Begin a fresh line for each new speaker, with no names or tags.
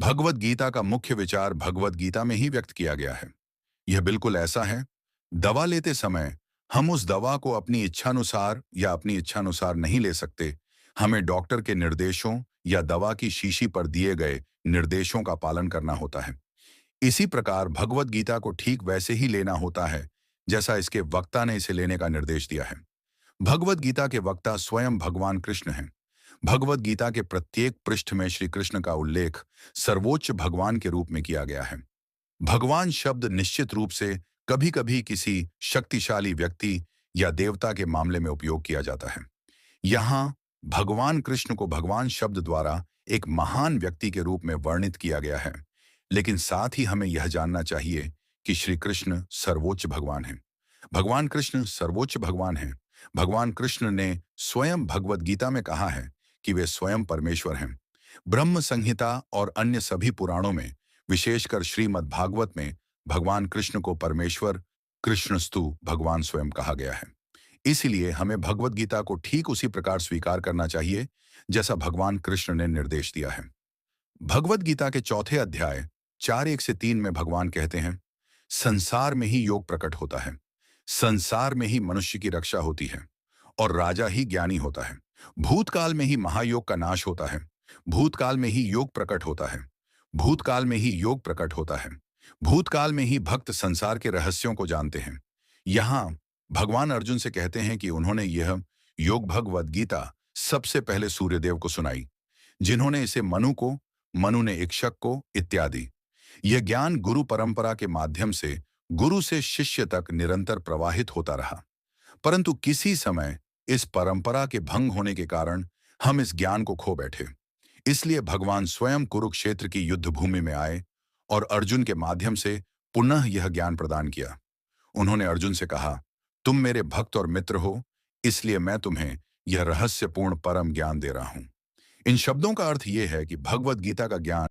भगवत गीता का मुख्य विचार भगवत गीता में ही व्यक्त किया गया है। यह बिल्कुल ऐसा है। दवा लेते समय हम उस दवा को अपनी इच्छानुसार या अपनी इच्छानुसार नहीं ले सकते। हमें डॉक्टर के निर्देशों या दवा की शीशी पर दिए गए निर्देशों का पालन करना होता है। इसी प्रकार भगवत गीता को ठीक वैसे ही लेना होता है जैसा इसके वक्ता ने इसे लेने का निर्देश दिया है। भगवत गीता के वक्ता स्वयं भगवान कृष्ण हैं। भगवत गीता के प्रत्येक पृष्ठ में श्री कृष्ण का उल्लेख सर्वोच्च भगवान के रूप में किया गया है। भगवान शब्द निश्चित रूप से कभी-कभी किसी शक्तिशाली व्यक्ति या देवता के मामले में उपयोग किया जाता है। यहाँ भगवान कृष्ण को भगवान शब्द द्वारा एक महान व्यक्ति के रूप में वर्णित किया गया है। लेकिन साथ ही हमें यह जानना चाहिए कि श्री कृष्ण सर्वोच्च भगवान हैं। भगवान कृष्ण सर्वोच्च भगवान हैं। भगवान कृष्ण ने स्वयं भगवत गीता में कहा है कि वे स्वयं परमेश्वर हैं। ब्रह्म संहिता और अन्य सभी पुराणों में, विशेषकर श्रीमद् भागवत में, भगवान कृष्ण को परमेश्वर, कृष्णस्तु भगवान स्वयं कहा गया है। इसलिए हमें भगवत गीता को ठीक उसी प्रकार स्वीकार करना चाहिए जैसा भगवान कृष्ण ने निर्देश दिया है। भगवत गीता के चौथे अध्याय 4:1 से 3 में भगवान कहते हैं, संसार में ही योग प्रकट होता है। संसार में ही मनुष्य की रक्षा होती है और राजा ही ज्ञानी होता है। भूतकाल में ही महायोग का नाश होता है। भूतकाल में ही योग प्रकट होता है। भूतकाल में ही योग प्रकट होता है। भूतकाल में ही भक्त संसार के रहस्यों को जानते हैं। यहाँ भगवान अर्जुन से कहते हैं कि उन्होंने यह योग भगवद गीता सबसे पहले सूर्यदेव को सुनाई, जिन्होंने इसे मनु को, मनु ने इक्षक को, इत्यादि। यह ज्ञान गुरु परंपरा के माध्यम से गुरु से शिष्य तक निरंतर प्रवाहित होता रहा। परंतु किसी समय इस परंपरा के भंग होने के कारण हम इस ज्ञान को खो बैठे। इसलिए भगवान स्वयं कुरुक्षेत्र की युद्ध भूमि में आए और अर्जुन के माध्यम से पुनः यह ज्ञान प्रदान किया। उन्होंने अर्जुन से कहा, तुम मेरे भक्त और मित्र हो, इसलिए मैं तुम्हें यह रहस्यपूर्ण परम ज्ञान दे रहा हूं। इन शब्दों का अर्थ यह है कि भगवत गीता का ज्ञान